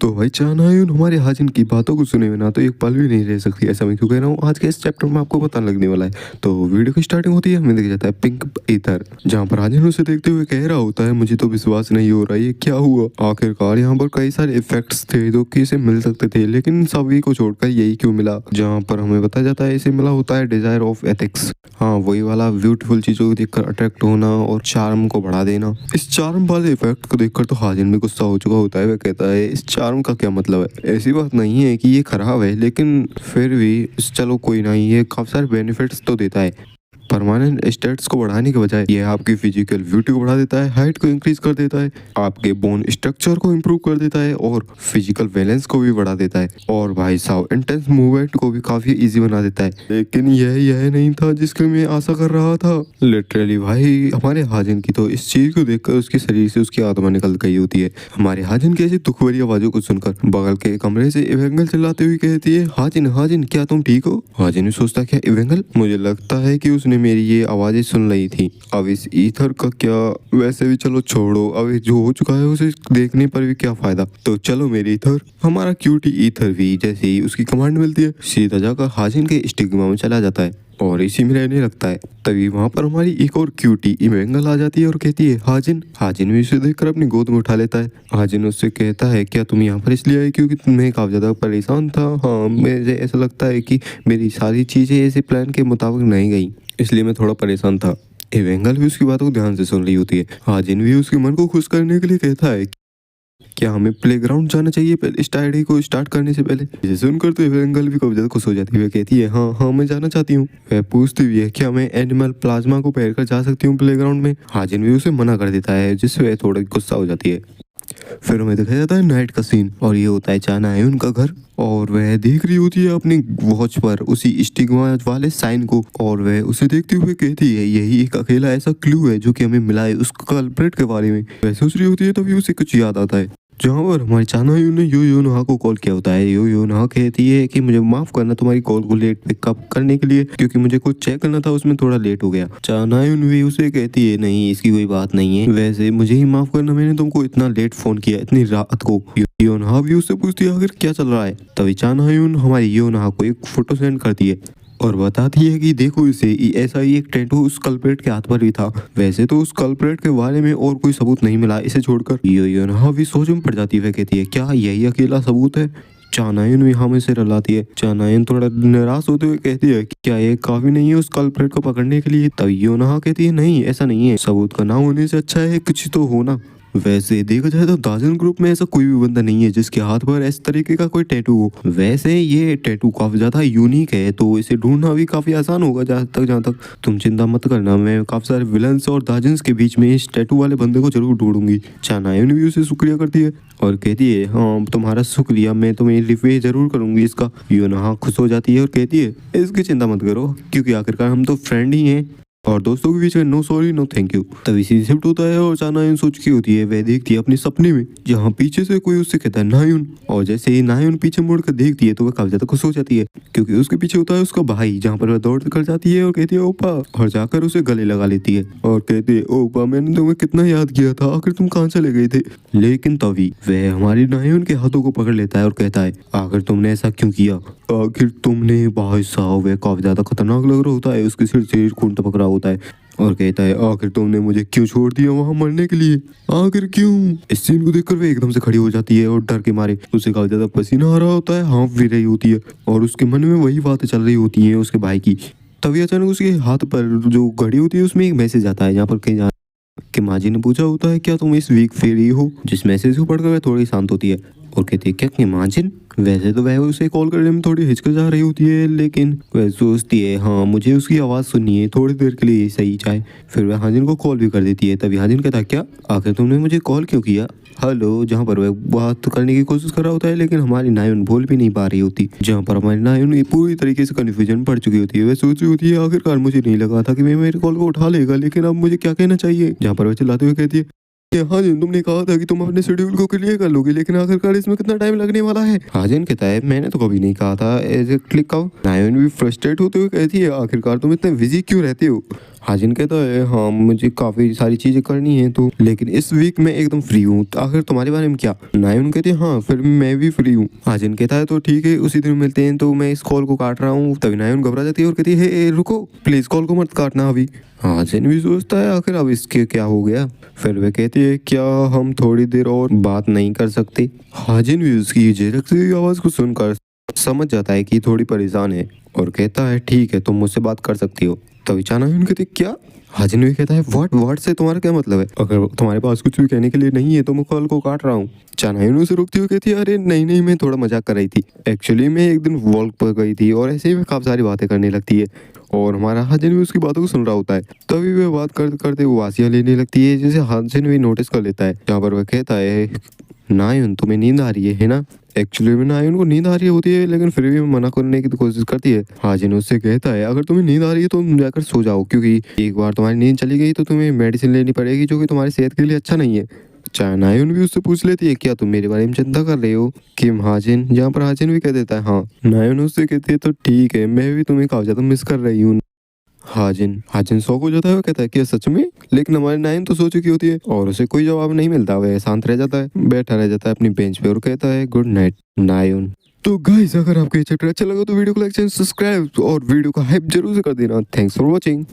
तो भाई चानायुन हमारे हाजिन की बातों को सुने बिना तो एक पल भी नहीं रह सकती। ऐसा मैं क्यों कह रहा हूँ, आज के इस चैप्टर में आपको पता लगने वाला है। तो वीडियो की स्टार्टिंग होती है, हमें देखा जाता है पिंक ईथर, जहाँ पर हाजिन उसे देखते हुए कह रहा होता है मुझे तो विश्वास नहीं हो रहा ये क्या हुआ। आखिरकार यहाँ पर कई सारे इफेक्ट्स थे जो कि इसे मिल सकते थे, लेकिन सभी को छोड़कर यही क्यों मिला। जहाँ पर हमें बताया जाता है इसे मिला होता है डिजायर ऑफ एथिक्स। हाँ, वही वाला ब्यूटीफुल चीजों को देखकर अट्रैक्ट होना और चार्म को बढ़ा देना। इस चार्म वाले इफेक्ट को देखकर तो हाजिन भी गुस्सा हो चुका होता है। वह कहता है इस चार्म का क्या मतलब है, ऐसी बात नहीं है कि ये खराब है, लेकिन फिर भी चलो कोई ना, ये काफी सारे बेनिफिट्स तो देता है। परमानेंट स्टेट्स को बढ़ाने के बजाय ये आपकी फिजिकल ब्यूटी को बढ़ा देता है, हाइट को इंक्रीज कर देता है, आपके बोन स्ट्रक्चर को इम्प्रूव कर देता है और फिजिकल बैलेंस को भी बढ़ा देता है। और भाई साहब इंटेंस मूवमेंट को भी काफी इजी बना देता है। लेकिन यह नहीं था जिसकी मैं आशा कर रहा था। लिटरली भाई हमारे हाजिन की तो इस चीज को देखकर उसके शरीर से उसकी आत्मा निकल गई होती है। हमारे हाजिन की ऐसी दुख भरी आवाजों को सुनकर बगल के कमरे से इवेंगल चिल्लाते हुए कहती है हाजिन हाजिन क्या तुम ठीक हो। हाजिन भी सोचता क्या इवेंगल, मुझे लगता है कि उसने मेरी ये आवाजें सुन रही थी। अब इस ईथर का क्या, वैसे भी चलो छोड़ो, अब जो हो चुका है उसे देखने पर भी क्या फायदा। तो चलो मेरी ईथर, हमारा क्यूटी ईथर भी जैसे ही उसकी कमांड मिलती है सीधा जाकर हाजिन के स्टिग्मा में चला जाता है और इसी में रहने लगता है। तभी वहां पर हमारी एक और क्यूटी इवेंगल आ जाती है और कहती है हाजिन। हाजिन भी उसे देखकर अपनी गोद में उठा लेता है। हाजिन उससे कहता है क्या तुम यहाँ पर इसलिए आई क्योंकि मैं काफी ज्यादा परेशान था। हाँ, मुझे ऐसा लगता है कि मेरी सारी चीजें ऐसे प्लान के मुताबिक नहीं गई, इसलिए मैं थोड़ा परेशान था। इवेंगल भी उसकी बातों को ध्यान से सुन रही होती है। हाजिन भी उसके मन को खुश करने के लिए कहता है क्या हमें प्लेग्राउंड जाना चाहिए पहले इस डायरी को स्टार्ट करने से पहले। इसे सुनकर तो इवेंगल भी काफी ज्यादा खुश हो जाती है। वह कहती है हाँ हाँ मैं जाना चाहती हूँ। वह पूछती भी है क्या मैं एनिमल प्लाज्मा को पहनकर जा सकती हूँ प्लेग्राउंड में। हाजिन भी उसे मना कर देता है, जिससे वह थोड़ा गुस्सा हो जाती है। फिर हमें दिखाया जाता है नाइट का सीन और ये होता है चानायुन का घर और वह देख रही होती है अपनी वॉच पर उसी स्टिग्मा वाले साइन को और वह उसे देखते हुए कहती है यही एक अकेला ऐसा क्लू है जो कि हमें मिला है उस कल्प्रेट के बारे में। वह सोच रही होती है तभी उसे कुछ याद आता है, जहाँ पर हमारी चानायुन ने यो योनहा को कॉल किया होता है। यो योनहा कहती है कि मुझे माफ करना तुम्हारी कॉल को लेट पिकअप करने के लिए, क्योंकि मुझे कुछ चेक करना था उसमें थोड़ा लेट हो गया। चानायुन भी उसे कहती है नहीं इसकी कोई बात नहीं है, वैसे मुझे ही माफ करना, मैंने तुमको इतना लेट फोन किया इतनी रात को। योनहा भी उससे पूछती है आखिर क्या चल रहा है। तभी चानायुन हमारी योनहा को एक फोटो सेंड करती है और बताती है कि देखो इसे ऐसा ही एक टैटू उस कल्प्रेट के हाथ पर भी था। वैसे तो उस कल्प्रेट के बारे में और कोई सबूत नहीं मिला इसे छोड़कर। योनहा भी सोच में पड़ जाती है। वह कहती है क्या यही अकेला सबूत है। चानायुन भी हमें से रलाती है। चानायुन थोड़ा निराश होते हुए कहती है क्या ये काफी नहीं है उस कल्प्रेट को पकड़ने के लिए। तब योनहा कहती है नहीं ऐसा नहीं है, सबूत का ना होने से अच्छा है कुछ तो होना। वैसे देखा जाए तो दाजन ग्रुप में ऐसा कोई भी बंदा नहीं है जिसके हाथ पर इस तरीके का कोई टैटू हो। वैसे ये टैटू काफी ज्यादा यूनिक है तो इसे ढूंढना भी काफी आसान होगा। जहाँ तक तुम चिंता मत करना, मैं काफी सारे विलन्स और दाजन्स के बीच में इस टैटू वाले बंदे को जरूर ढूंढूंगी। चानायुन भी उसे शुक्रिया करती है और कहती है हाँ तुम्हारा शुक्रिया, मैं तुम्हें रिवे जरूर करूंगी इसका। योनहा खुश हो जाती है और कहती है इसकी चिंता मत करो क्योंकि आखिरकार हम तो फ्रेंड ही हैं और दोस्तों के बीच में no sorry no thank you. तभी से शिफ्ट होता है और चानायुन सोच की होती है। वह देखती है अपने सपने में जहाँ पीछे से कोई उससे कहता है नायुन, और जैसे ही नायुन पीछे मुड़कर देखती है तो वह काफी ज्यादा खुश हो जाती है क्योंकि उसके पीछे होता है उसका भाई, जहाँ पर वह दौड़ कर जाती है और कहती है ओपा, और जाकर उसे गले लगा लेती है और कहती है ओपा मैंने तुम्हें कितना याद किया था, आखिर तुम कहाँ चले गए थे। लेकिन तभी वह हमारी नायुन के हाथों को पकड़ लेता है और कहता है आखिर तुमने ऐसा क्यों किया, आखिर तुमने। भाई साहब वह काफी ज्यादा खतरनाक लग रहा होता है, उसके सिर से खून टपक रहा होता है और कहता है आखिर तुमने मुझे क्यों छोड़ दिया वहां मरने के लिए, आखिर क्यों। इस सीन को देखकर वे एकदम से खड़ी हो जाती है और डर के मारे उसे काफी ज्यादा पसीना आ रहा होता है, हाँफ भी रही होती है और उसके मन में वही बातें चल रही होती हैं उसके भाई की। तभी अचानक उसके हाथ पर जो घड़ी होती है उसमें एक मैसेज आता है जहाँ पर कहीं कि माँ जी ने पूछा होता है क्या तुम इस वीक फ्री हो। जिस मैसेज को पढ़कर वह थोड़ी शांत होती है और कहती है क्या कि माजिन। वैसे तो वह उसे कॉल करने में थोड़ी हिचकिचा रही होती है, लेकिन वह सोचती है हाँ मुझे उसकी आवाज़ सुननी है थोड़ी देर के लिए सही चाहे। फिर वह हाजिन को कॉल भी कर देती है। तभी हाजिन कहता है क्या आखिर तुमने मुझे कॉल क्यों किया, हेलो। जहाँ पर वह बात करने की कोशिश कर रहा होता है लेकिन हमारी नायुन बोल भी नहीं पा रही होती। जहाँ पर हमारी नायुन पूरी तरीके से कन्फ्यूजन पड़ चुकी होती है। वह सोच रही होती है आखिरकार मुझे नहीं लगा था कि मैं मेरे कॉल को उठा लेगा, लेकिन अब मुझे क्या कहना चाहिए। जहाँ पर वह चिल्लाते हुए कहती है हाजिन तुमने कहा था कि तुम अपने शेड्यूल को क्लियर कर लोगे, लेकिन आखिरकार इसमें कितना टाइम लगने वाला है। हाजिन कहता है मैंने तो कभी नहीं कहा था एज ए क्लिक आउट। नायुन भी फ्रस्ट्रेट होते हुए कहती है आखिरकार तुम इतने बिजी क्यों रहते हो। हाजिन कहता है हाँ मुझे काफी सारी चीजें करनी है तो, लेकिन इस वीक मैं एकदम फ्री हूँ, तो आखिर तुम्हारे बारे में क्या? नायन कहती है हाँ फिर मैं भी फ्री हूँ। हाजिन कहता है तो ठीक है उसी दिन मिलते हैं, तो मैं इस कॉल को काट रहा हूँ। तभी नायन घबरा जाती है और कहती है "हे, रुको प्लीज कॉल को मत काटना अभी"। हाजिन भी सोचता है आखिर अब इसके क्या हो गया। फिर वे कहती है क्या हम थोड़ी देर और बात नहीं कर सकते? हाजिन भी उसकी झिझकती आवाज को सुनकर समझ जाता है कि थोड़ी परेशान है और कहता है ठीक है तुम मुझसे बात कर सकती हो। तभी चानायुन कहती क्या? हाजिन भी कहता है व्हाट से तुम्हारा क्या मतलब है? अगर तुम्हारे पास कुछ भी कहने के लिए नहीं है तो मैं कॉल को काट रहा हूँ। चानायुन उसे रोकती हुई कहती है अरे नहीं मैं थोड़ा मजाक कर रही थी। एक्चुअली मैं एक दिन वॉक पर गई थी और ऐसे ही मैं काफी सारी बातें करने लगती है और हमारा हाजिन भी उसकी बातों को सुन रहा होता है। तभी वह बात करते करते वो वासियाँ लेने लगती है जिसे हाजिन भी नोटिस कर लेता है, जहाँ पर वह कहता है नायन तुम्हें नींद आ रही है ना? एक्चुअली में नायन को नींद आ रही होती है लेकिन फिर भी मना करने की तो कोशिश करती है। हाजिन उससे कहता है अगर तुम्हें नींद आ रही है तो तुम जाकर सो जाओ, क्योंकि एक बार तुम्हारी नींद चली गई तो तुम्हें मेडिसिन लेनी पड़ेगी जो कि तुम्हारी सेहत के लिए अच्छा नहीं है। चाहे नायन भी उससे पूछ लेती है क्या तुम मेरे बारे में चिंता कर रहे हो किम हाजिन, जहाँ पर हाजिन भी कह देता है हाँ। नायन उससे कहती है तो ठीक है मैं भी तुम्हें काफी ज्यादा मिस कर रही हूँ। हाजिन शौक हो जाता है, वो कहता है कि सच में? लेकिन हमारी नाइन तो सो चुकी होती है और उसे कोई जवाब नहीं मिलता। वह शांत रह जाता है, बैठा रह जाता है अपनी बेंच पे और कहता है गुड नाइट नायन। तो गाइस अगर आपको ये चैप्टर अच्छा लगा तो वीडियो को लाइक एंड सब्सक्राइब और वीडियो को हाइप जरूर से कर देना। Thanks for watching.